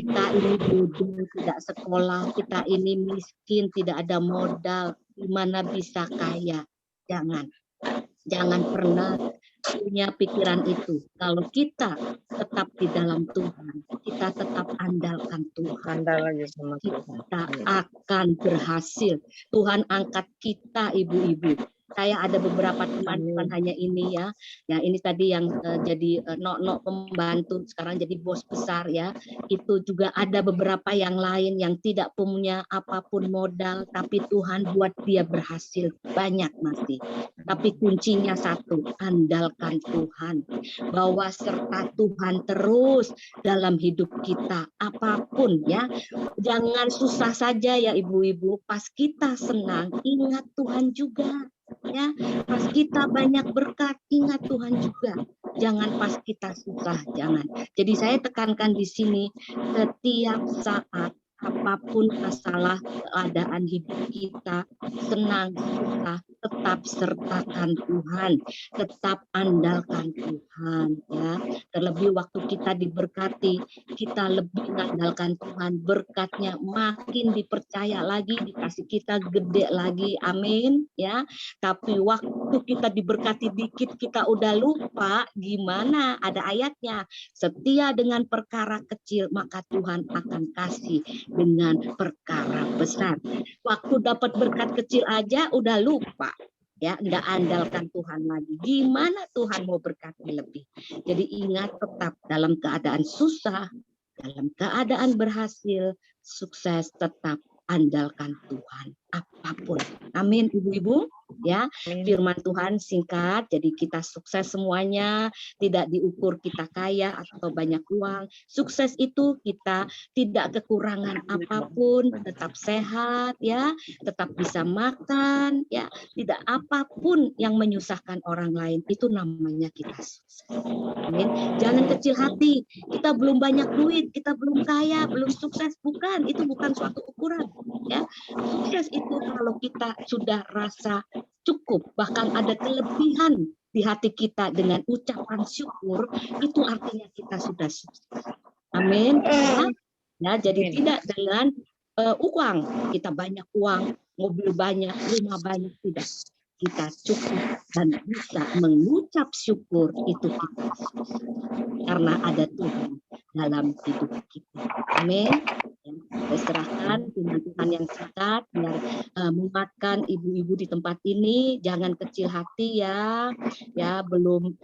Speaker 5: Kita ini bodoh, tidak sekolah, kita ini miskin, tidak ada modal, gimana bisa kaya? Jangan pernah punya pikiran itu. Kalau kita tetap di dalam Tuhan, kita tetap andalkan Tuhan,
Speaker 4: Andal aja sama Tuhan.
Speaker 5: kita akan berhasil. Tuhan angkat kita, ibu-ibu. Saya ada beberapa teman, bukan hanya ini ya. Ya ini tadi yang jadi nok pembantu, sekarang jadi bos besar ya. Itu juga ada beberapa yang lain yang tidak punya apapun modal, tapi Tuhan buat dia berhasil banyak masih. Tapi kuncinya satu, andalkan Tuhan. Bawa serta Tuhan terus dalam hidup kita, apapun ya. Jangan susah saja ya ibu-ibu, pas kita senang, ingat Tuhan juga. Ya, pas kita banyak berkat, ingat Tuhan juga. Jangan pas kita susah, jangan. Jadi saya tekankan di sini, setiap saat apapun masalah keadaan hidup kita, senang, susah, tetap sertakan Tuhan, tetap andalkan Tuhan ya. Terlebih waktu kita diberkati, kita lebih mengandalkan Tuhan, berkatnya makin dipercaya lagi, dikasih kita gede lagi, amin ya. Tapi waktu kita diberkati dikit, kita udah lupa, gimana? Ada ayatnya, setia dengan perkara kecil, maka Tuhan akan kasih dengan perkara besar. Waktu dapat berkat kecil aja udah lupa. Ya, enggak andalkan Tuhan lagi. Gimana Tuhan mau berkati lebih? Jadi ingat, tetap dalam keadaan susah, dalam keadaan berhasil, sukses, tetap andalkan Tuhan apapun. Amin, ibu-ibu. Ya, firman Tuhan singkat, jadi kita sukses semuanya, tidak diukur kita kaya atau banyak uang. Sukses itu kita tidak kekurangan apapun, tetap sehat ya, tetap bisa makan ya, tidak apapun yang menyusahkan orang lain, itu namanya kita sukses. Amin. Jangan kecil hati, kita belum banyak duit, kita belum kaya, belum sukses, bukan, itu bukan suatu ukuran ya. Sukses itu kalau kita sudah rasa cukup, bahkan ada kelebihan di hati kita dengan ucapan syukur, itu artinya kita sudah sukses. Amin. Ya, jadi tidak dengan uang, kita banyak uang, mobil banyak, rumah banyak, tidak. Kita cukup dan bisa mengucap syukur, itu kita sukses. Karena ada Tuhan dalam hidup kita. Amin. Saya serahkan firman Tuhan yang singkat biar menguatkan ibu-ibu di tempat ini. Jangan kecil hati ya, belum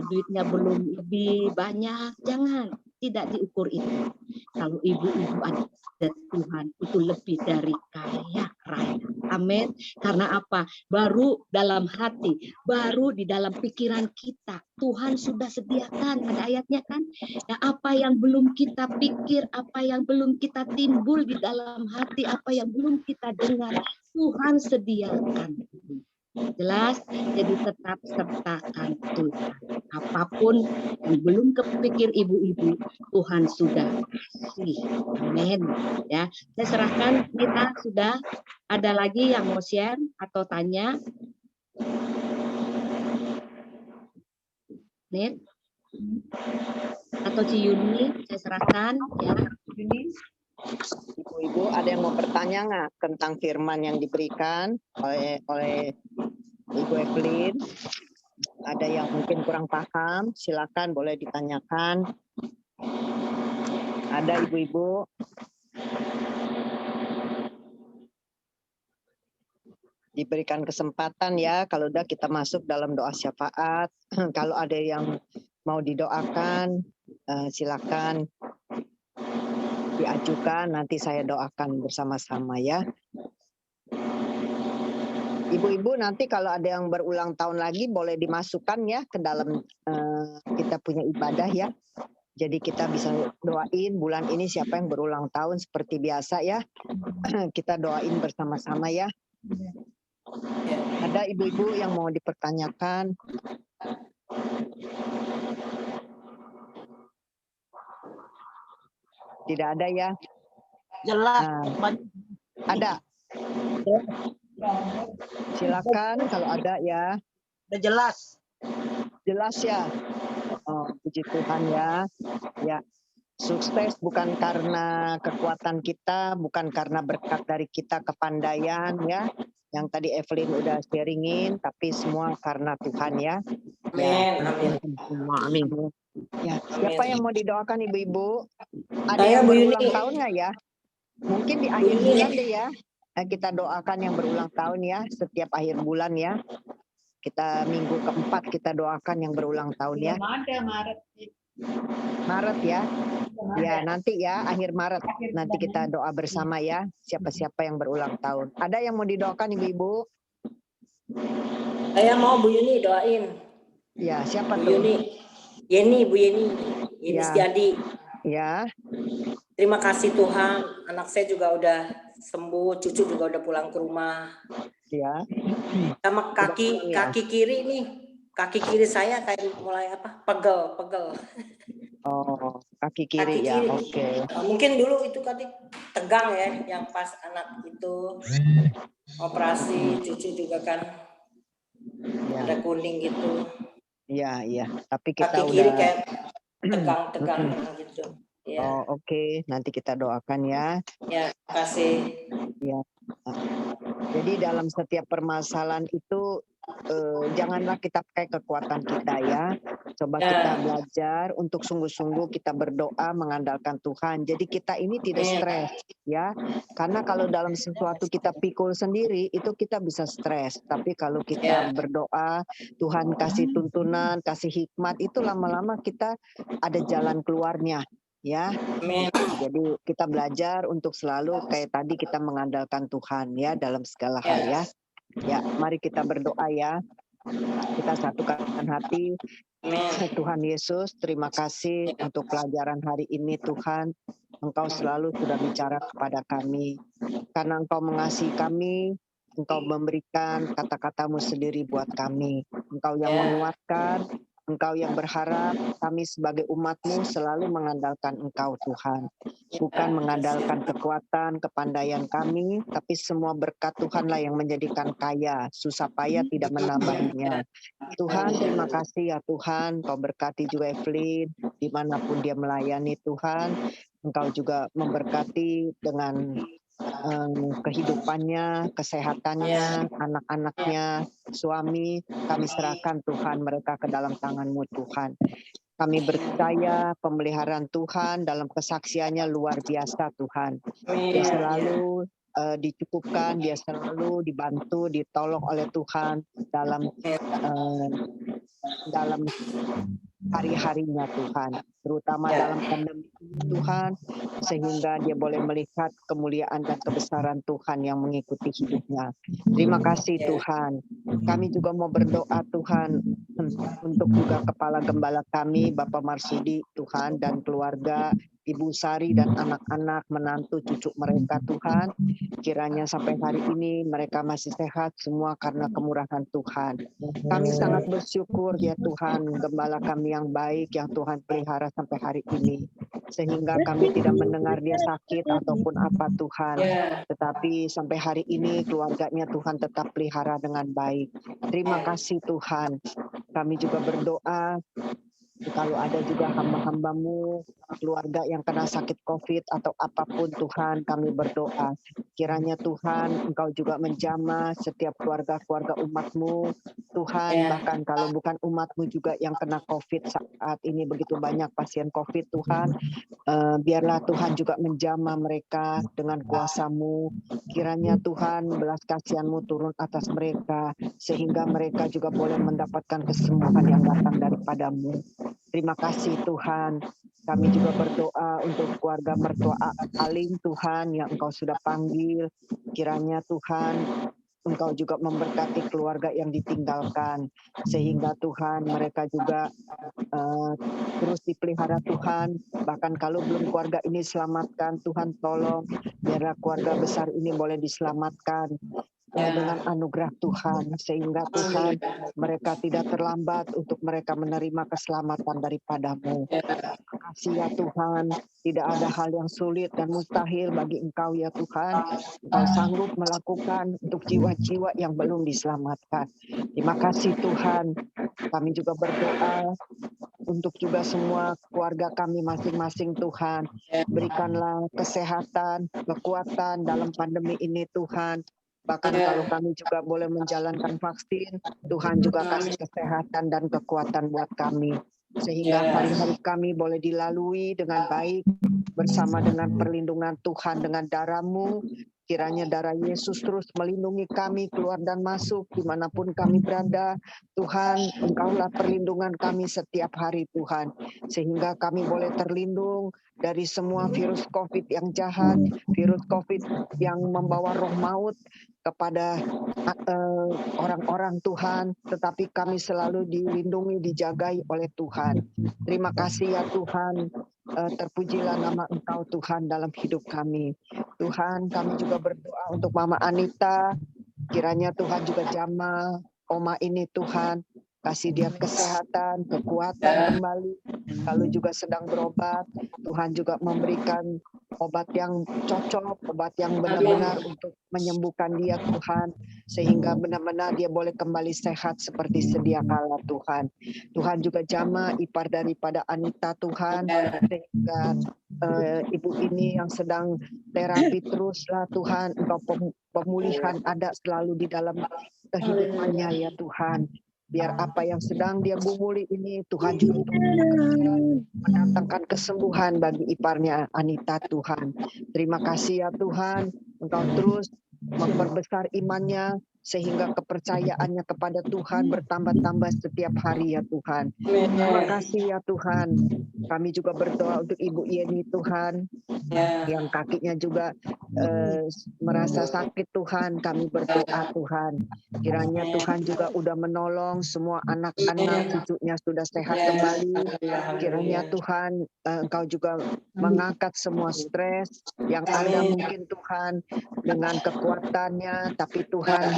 Speaker 5: duitnya belum lebih banyak, jangan, tidak diukur itu. Kalau ibu-ibu ada Tuhan itu lebih dari kaya raya. Amin. Karena apa? Baru dalam hati, baru di dalam pikiran kita Tuhan sudah sediakan. Ada ayatnya kan? Ya, apa yang belum kita pikir, apa yang belum kita timbul di dalam hati, apa yang belum kita dengar, Tuhan sediakan. Jelas, jadi tetap sertakan Tuhan. Apapun yang belum kepikir ibu-ibu, Tuhan sudah kasih. Amin. Ya, saya serahkan. Kita sudah ada lagi yang mau share atau tanya? Nih, atau Ciyuni, saya serahkan ya.
Speaker 4: Ibu-ibu ada yang mau bertanya nggak tentang firman yang diberikan oleh Ibu Evelyn? Ada yang mungkin kurang paham, silakan boleh ditanyakan. Ada ibu-ibu? Diberikan kesempatan ya, kalau udah kita masuk dalam doa syafaat. Kalau ada yang mau didoakan, silakan diajukan, nanti saya doakan bersama-sama ya. Ibu-ibu nanti kalau ada yang berulang tahun lagi boleh dimasukkan ya ke dalam kita punya ibadah ya. Jadi kita bisa doain bulan ini siapa yang berulang tahun seperti biasa ya. Kita doain bersama-sama ya. Ada ibu-ibu yang mau dipertanyakan? Tidak ada ya?
Speaker 6: Jelas.
Speaker 4: Ada? Silakan kalau ada ya.
Speaker 6: Udah jelas.
Speaker 4: Jelas ya? Oh, puji Tuhan ya. Ya, sukses bukan karena kekuatan kita, bukan karena berkat dari kita, kepandaian ya. Yang tadi Evelyn udah sharingin, tapi semua karena Tuhan ya.
Speaker 7: Amin.
Speaker 4: Amin. Ya, siapa yang mau didoakan ibu-ibu? Ada
Speaker 7: Saya,
Speaker 4: yang
Speaker 7: Bu
Speaker 4: berulang
Speaker 7: Yuni.
Speaker 4: tahun nggak ya? Mungkin di akhir
Speaker 7: Yuni.
Speaker 4: bulan deh ya. Kita doakan yang berulang tahun ya, setiap akhir bulan ya. Kita minggu keempat kita doakan yang berulang tahun ya.
Speaker 1: Ada Maret.
Speaker 4: Maret ya. Ya, nanti ya akhir Maret nanti kita doa bersama ya. Siapa-siapa yang berulang tahun. Ada yang mau didoakan ibu-ibu?
Speaker 7: Saya mau Bu Yuni doain.
Speaker 4: Ya, siapa
Speaker 7: Bu
Speaker 4: tuh?
Speaker 7: Yuni. Yeni, Bu Yeni. Yeni
Speaker 4: Ya.
Speaker 7: Setiadi.
Speaker 4: Ya.
Speaker 7: Terima kasih Tuhan. Anak saya juga udah sembuh, cucu juga udah pulang ke rumah.
Speaker 4: Ya.
Speaker 7: Sama kaki kiri nih. Kaki kiri saya kayak mulai apa? Pegel.
Speaker 4: Oh, kaki kiri ya. Oke.
Speaker 7: Mungkin dulu itu tadi tegang ya, yang pas anak itu operasi, cucu juga kan ada kuning gitu.
Speaker 4: Iya. Tapi kita
Speaker 7: Kaki kiri
Speaker 4: udah
Speaker 7: kayak tegang gitu. Ya.
Speaker 4: Oh, oke. Nanti kita doakan ya.
Speaker 7: Ya, kasih.
Speaker 4: Ya. Jadi dalam setiap permasalahan itu janganlah kita pakai kekuatan kita ya. Coba kita belajar untuk sungguh-sungguh kita berdoa mengandalkan Tuhan. Jadi kita ini tidak stres ya. Karena kalau dalam sesuatu kita pikul sendiri itu kita bisa stres. Tapi kalau kita berdoa, Tuhan kasih tuntunan, kasih hikmat, itu lama-lama kita ada jalan keluarnya. Ya, jadi kita belajar untuk selalu kayak tadi kita mengandalkan Tuhan ya dalam segala hal ya. Ya, mari kita berdoa ya. Kita satukan hati.
Speaker 7: Amin.
Speaker 4: Tuhan Yesus, terima kasih untuk pelajaran hari ini Tuhan. Engkau selalu sudah bicara kepada kami. Karena Engkau mengasihi kami, Engkau memberikan kata-katamu sendiri buat kami. Engkau yang menguatkan, Engkau yang berharap kami sebagai umat-Mu selalu mengandalkan Engkau Tuhan. Bukan mengandalkan kekuatan, kepandaian kami, tapi semua berkat Tuhanlah yang menjadikan kaya. Susah payah tidak menambahinya. Tuhan, terima kasih ya Tuhan. Kau berkati juga Evelyn, dimanapun dia melayani Tuhan. Engkau juga memberkati dengan kehidupannya, kesehatannya, anak-anaknya, suami. Kami serahkan Tuhan mereka ke dalam tangan-Mu Tuhan. Kami percaya pemeliharaan Tuhan dalam kesaksiannya luar biasa Tuhan. Dia selalu dicukupkan, dia selalu dibantu, ditolong oleh Tuhan dalam hari-harinya Tuhan, terutama dalam pandemi ini Tuhan, sehingga dia boleh melihat kemuliaan dan kebesaran Tuhan yang mengikuti hidupnya. Terima kasih Tuhan. Kami juga mau berdoa Tuhan untuk juga Kepala Gembala kami, Bapak Marsudi Tuhan, dan keluarga, Ibu Sari dan anak-anak, menantu, cucu mereka Tuhan. Kiranya sampai hari ini mereka masih sehat semua karena kemurahan Tuhan. Kami sangat bersyukur ya Tuhan, Gembala kami yang baik yang Tuhan pelihara sampai hari ini. Sehingga kami tidak mendengar dia sakit ataupun apa Tuhan. Tetapi sampai hari ini keluarganya Tuhan tetap pelihara dengan baik. Terima kasih Tuhan. Kami juga berdoa kalau ada juga hamba-hamba-Mu, keluarga yang kena sakit COVID atau apapun Tuhan, kami berdoa. Kiranya Tuhan, Engkau juga menjamah setiap keluarga-keluarga umat-Mu. Tuhan, bahkan kalau bukan umat-Mu juga yang kena COVID saat ini begitu banyak pasien COVID Tuhan. Biarlah Tuhan juga menjamah mereka dengan kuasa-Mu. Kiranya Tuhan belas kasihan-Mu turun atas mereka, sehingga mereka juga boleh mendapatkan kesembuhan yang datang daripada-Mu. Terima kasih Tuhan. Kami juga berdoa untuk keluarga mertua Alim Tuhan yang Engkau sudah panggil. Kiranya Tuhan Engkau juga memberkati keluarga yang ditinggalkan. Sehingga Tuhan mereka juga terus dipelihara Tuhan. Bahkan kalau belum keluarga ini selamatkan, Tuhan tolong biarlah keluarga besar ini boleh diselamatkan dengan anugerah Tuhan, sehingga Tuhan mereka tidak terlambat untuk mereka menerima keselamatan daripada-Mu. Terima kasih ya Tuhan, tidak ada hal yang sulit dan mustahil bagi Engkau ya Tuhan. Engkau sanggup melakukan untuk jiwa-jiwa yang belum diselamatkan. Terima kasih Tuhan. Kami juga berdoa untuk juga semua keluarga kami masing-masing Tuhan. Berikanlah kesehatan, kekuatan dalam pandemi ini Tuhan. Bahkan kalau kami juga boleh menjalankan vaksin, Tuhan juga kasih kesehatan dan kekuatan buat kami. Sehingga hari-hari kami boleh dilalui dengan baik, bersama dengan perlindungan Tuhan dengan darah-Mu. Kiranya darah Yesus terus melindungi kami keluar dan masuk dimanapun kami berada. Tuhan, Engkaulah perlindungan kami setiap hari Tuhan. Sehingga kami boleh terlindung dari semua virus COVID yang jahat, virus COVID yang membawa roh maut kepada orang-orang Tuhan, tetapi kami selalu dilindungi, dijagai oleh Tuhan. Terima kasih ya Tuhan, terpujilah nama Engkau Tuhan dalam hidup kami. Tuhan, kami juga berdoa untuk Mama Anita, kiranya Tuhan juga jamah Oma ini Tuhan, kasih dia kesehatan, kekuatan kembali. Kalau juga sedang berobat, Tuhan juga memberikan obat yang cocok, obat yang benar-benar untuk menyembuhkan dia Tuhan, sehingga benar-benar dia boleh kembali sehat seperti sedia kala Tuhan. Tuhan juga jamah ipar daripada Anita Tuhan, sehingga ibu ini yang sedang terapi teruslah Tuhan, Engkau pemulihan ada selalu di dalam kehidupannya ya Tuhan. Biar apa yang sedang dia gumuli ini Tuhan juga mendatangkan kesembuhan bagi iparnya Anita Tuhan. Terima kasih ya Tuhan, Engkau terus memperbesar imannya, sehingga kepercayaannya kepada Tuhan bertambah-tambah setiap hari ya Tuhan. Terima kasih ya Tuhan. Kami juga berdoa untuk Ibu Yeni Tuhan, yang kakinya juga merasa sakit Tuhan. Kami berdoa Tuhan, kiranya Tuhan juga udah menolong semua anak-anak cucunya sudah sehat kembali. Kiranya Tuhan Engkau juga mengangkat semua stres yang ada mungkin Tuhan dengan kekuatannya. Tapi Tuhan,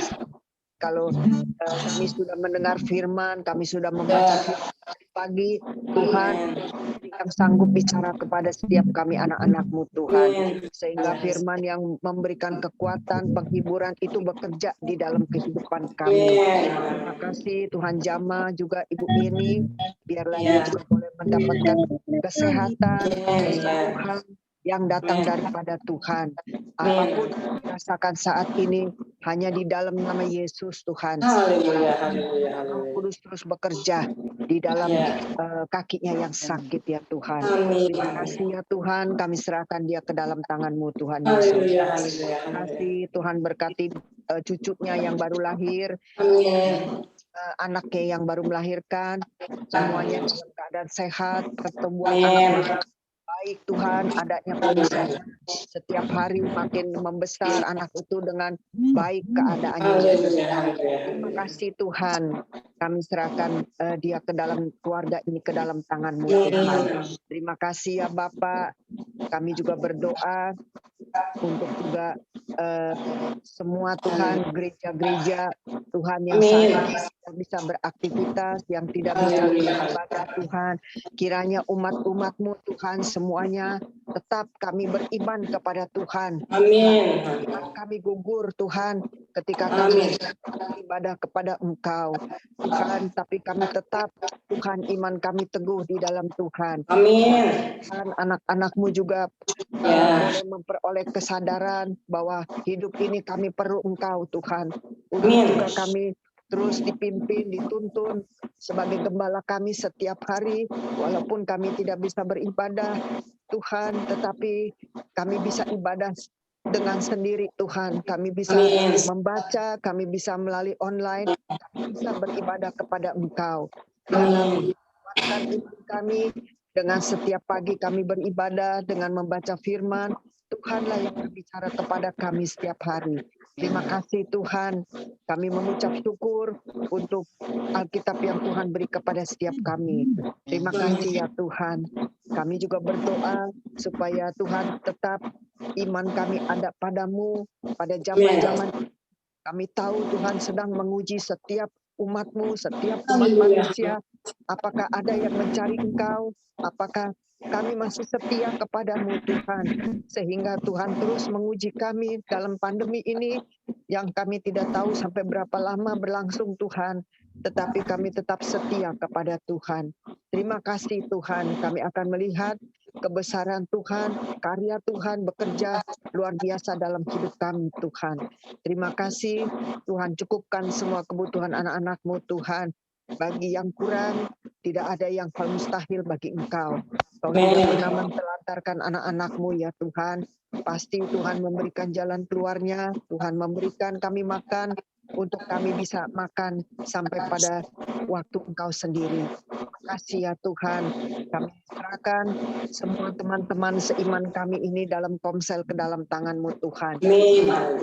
Speaker 4: kalau kami sudah mendengar firman, kami sudah membaca firman pagi, Tuhan yang sanggup bicara kepada setiap kami anak-anak-Mu Tuhan, sehingga firman yang memberikan kekuatan, penghiburan itu bekerja di dalam kehidupan kami. Terima kasih Tuhan, jamah juga Ibu Yeni, biarlah dia juga boleh mendapatkan kesehatan, kesembuhan yang datang daripada Tuhan. Apapun yang dirasakan saat ini hanya di dalam nama Yesus Tuhan. Roh Kudus terus bekerja di dalam kakinya yang sakit ya Tuhan. Terima kasih ya Tuhan, kami serahkan dia ke dalam tangan-Mu Tuhan Yesus. Terima kasih Tuhan, berkati cucunya yang baru lahir, anaknya yang baru melahirkan, semuanya dalam keadaan sehat, pertumbuhan anak baik Tuhan, adanya penyelesaian setiap hari makin membesar anak itu dengan baik keadaannya. Terima kasih Tuhan, kami serahkan dia ke dalam keluarga ini ke dalam tangan-Mu Tuhan. Terima kasih ya Bapak, kami juga berdoa untuk juga semua Tuhan, gereja-gereja Tuhan yang saat ini tidak bisa beraktivitas, yang tidak bisa beribadah Tuhan. Kiranya umat-umat-Mu Tuhan semuanya tetap kami beriman kepada Tuhan. Amin. Kami gugur Tuhan ketika kami beribadah kepada Engkau Tuhan, tapi kami tetap Tuhan, iman kami teguh di dalam Tuhan. Amin. Tuhan, anak-anak-Mu juga boleh memperoleh kesadaran bahwa hidup ini kami perlu Engkau Tuhan. Untuk juga kami terus dipimpin, dituntun sebagai gembala kami setiap hari, walaupun kami tidak bisa beribadah Tuhan, tetapi kami bisa ibadah dengan sendiri Tuhan. Kami bisa membaca, kami bisa melalui online, kami bisa beribadah kepada Engkau. Kuatkan iman kami dengan setiap pagi kami beribadah dengan membaca firman. Tuhanlah yang berbicara kepada kami setiap hari. Terima kasih Tuhan, kami mengucap syukur untuk Alkitab yang Tuhan beri kepada setiap kami. Terima kasih ya Tuhan. Kami juga berdoa supaya Tuhan tetap iman kami ada padamu pada zaman-zaman. Kami tahu Tuhan sedang menguji setiap umat-Mu, setiap umat manusia. Apakah ada yang mencari Engkau? Apakah kami masih setia kepada-Mu Tuhan, sehingga Tuhan terus menguji kami dalam pandemi ini yang kami tidak tahu sampai berapa lama berlangsung Tuhan, tetapi kami tetap setia kepada Tuhan. Terima kasih Tuhan, kami akan melihat kebesaran Tuhan, karya Tuhan bekerja luar biasa dalam hidup kami Tuhan. Terima kasih Tuhan, cukupkan semua kebutuhan anak-anak-Mu Tuhan. Bagi yang kurang, tidak ada yang mustahil bagi Engkau. Kau tidak pernah mentelantarkan anak-anak-Mu ya Tuhan. Pasti Tuhan memberikan jalan keluarnya, Tuhan memberikan kami makan, untuk kami bisa makan sampai pada waktu Engkau sendiri. Terima kasih ya Tuhan. Kami serahkan semua teman-teman seiman kami ini dalam Komsel ke dalam tangan-Mu Tuhan.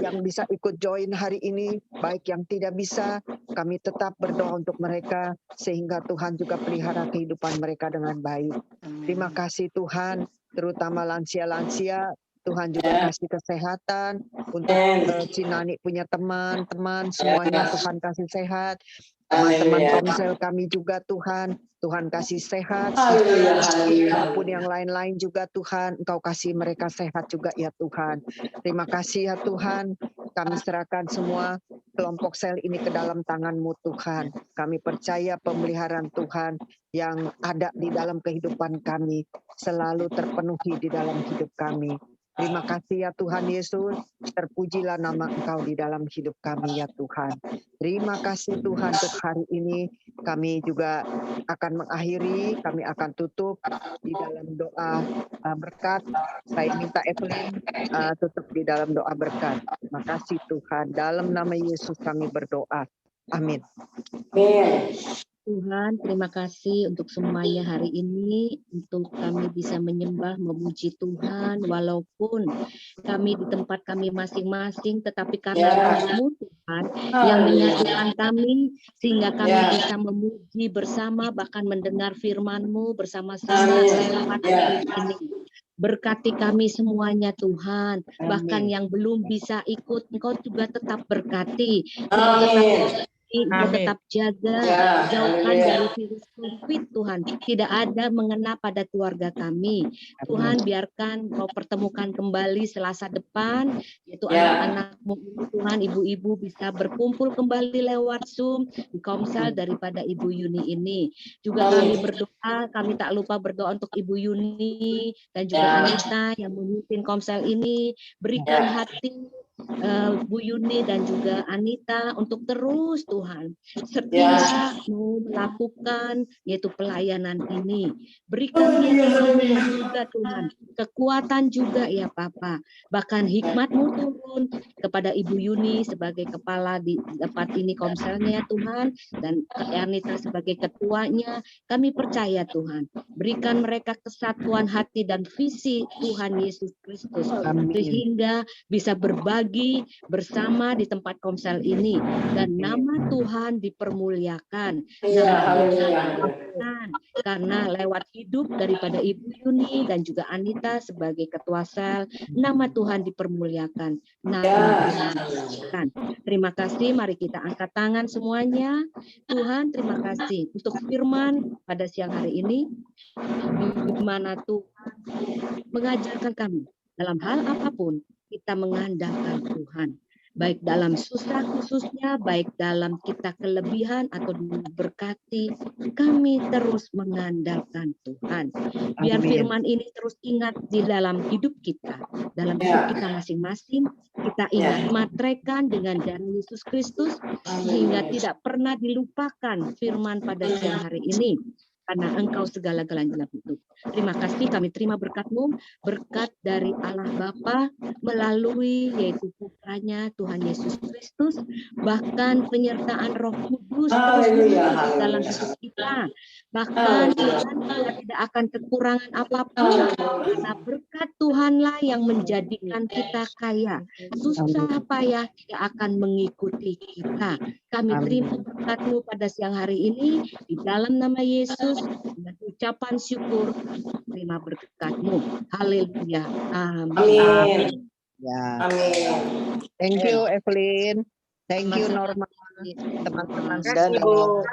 Speaker 4: Yang bisa ikut join hari ini, baik yang tidak bisa, kami tetap berdoa untuk mereka, sehingga Tuhan juga pelihara kehidupan mereka dengan baik. Terima kasih Tuhan, terutama lansia-lansia, Tuhan juga kasih kesehatan untuk Cinani punya teman-teman semuanya, Tuhan kasih sehat. Teman-teman Komsel kami juga Tuhan kasih sehat. Maupun yang lain-lain juga Tuhan, Engkau kasih mereka sehat juga ya Tuhan. Terima kasih ya Tuhan, kami serahkan semua kelompok sel ini ke dalam tangan-Mu Tuhan. Kami percaya pemeliharaan Tuhan yang ada di dalam kehidupan kami selalu terpenuhi di dalam hidup kami. Terima kasih ya Tuhan Yesus. Terpujilah nama Engkau di dalam hidup kami ya Tuhan. Terima kasih Tuhan untuk hari ini. Kami juga akan mengakhiri, kami akan tutup di dalam doa berkat. Saya minta Evelyn tutup di dalam doa berkat. Terima kasih Tuhan. Dalam nama Yesus kami berdoa. Amin.
Speaker 5: Tuhan, terima kasih untuk semuanya hari ini, untuk kami bisa menyembah, memuji Tuhan, walaupun kami di tempat kami masing-masing, tetapi karena Roh-Mu Tuhan yang menyatukan kami, sehingga kami bisa memuji bersama, bahkan mendengar firman-Mu bersama-sama lewat hari ini. Berkati kami semuanya Tuhan, bahkan yang belum bisa ikut, Engkau juga tetap berkati, Engkau tetap Engkau tetap jaga, jauhkan dari virus COVID Tuhan. Tidak ada mengena pada keluarga kami. Tuhan, biarkan Engkau pertemukan kembali Selasa depan, yaitu anak-anakmu Tuhan, ibu-ibu bisa berkumpul kembali lewat Zoom di Komsel daripada Ibu Yuni ini. Juga kami berdoa, kami tak lupa berdoa untuk Ibu Yuni dan juga Anita yang memimpin Komsel ini. Berikan hati Bu Yuni dan juga Anita untuk terus Tuhan setia melakukan yaitu pelayanan ini. Berikan dia juga Tuhan kekuatan juga ya Papa, bahkan hikmat-Mu turun kepada Ibu Yuni sebagai kepala di tempat ini Komselnya Tuhan, dan Anita sebagai ketuanya. Kami percaya Tuhan, berikan mereka kesatuan hati dan visi Tuhan Yesus Kristus, sehingga bisa berbagi bersama di tempat Komsel ini, dan nama Tuhan dipermuliakan, nama Tuhan dipermuliakan, karena lewat hidup daripada Ibu Yuni dan juga Anita sebagai ketua sel, nama Tuhan dipermuliakan, nama Tuhan dipermuliakan. Terima kasih, mari kita angkat tangan semuanya. Tuhan, terima kasih untuk firman pada siang hari ini, di mana Tuhan mengajarkan kami dalam hal apapun kita mengandalkan Tuhan, baik dalam susah khususnya, baik dalam kita kelebihan atau diberkati, kami terus mengandalkan Tuhan. Biar firman ini terus ingat di dalam hidup kita, dalam hidup kita masing-masing, kita ingat matrekan dengan darah Yesus Kristus, sehingga tidak pernah dilupakan firman pada siang hari ini. Karena Engkau segala-galanya hidup. Terima kasih, kami terima berkat-Mu, berkat dari Allah Bapa melalui yaitu Putranya Tuhan Yesus Kristus, bahkan penyertaan Roh Kudus terus menerus dalam hidup kita. Bahkan Tuhan, kita tidak akan kekurangan apapun, karena berkat Tuhanlah yang menjadikan kita kaya. Susah payah tidak akan mengikuti kita. Kami terima berkat-Mu pada siang hari ini di dalam nama Yesus, dengan ucapan syukur terima berkat-Mu. Haleluya. Amin.
Speaker 4: Ya. Thank you Evelyn. Thank you Norma. Teman-teman.
Speaker 6: Dan Ibu.